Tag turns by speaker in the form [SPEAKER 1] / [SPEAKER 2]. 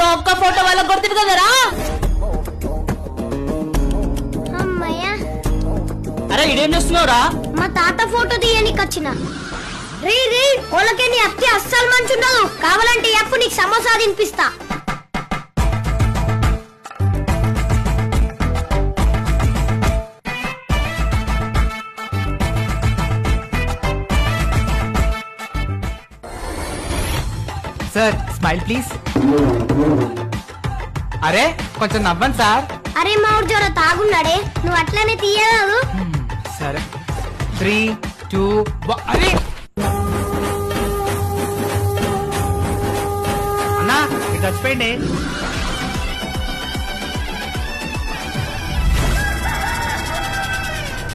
[SPEAKER 1] ఉన్న ఒక్క ఫోటో వాళ్ళ కొడుతుంది కదరా.
[SPEAKER 2] అమ్మయ్యా.
[SPEAKER 1] అరే ఇదేం చేస్తున్నావురా?
[SPEAKER 2] మా తాత ఫోటో తీయనికి వచ్చిన. రీ వాళ్ళకే నీ అత్తి అస్సలు మంచుండదు. కావాలంటే ఎప్పు నీకు సమోసా తినిపిస్తా.
[SPEAKER 3] Sir smile please. అరే కొంచెం నవ్వండి సార్.
[SPEAKER 2] అరే మా ఊరు జర తాగున్నాడే, నువ్వు అట్లనే తీయరాదు.
[SPEAKER 3] సరే 3, 2 అరే అన్నా ఇది చచ్చిపోయింది.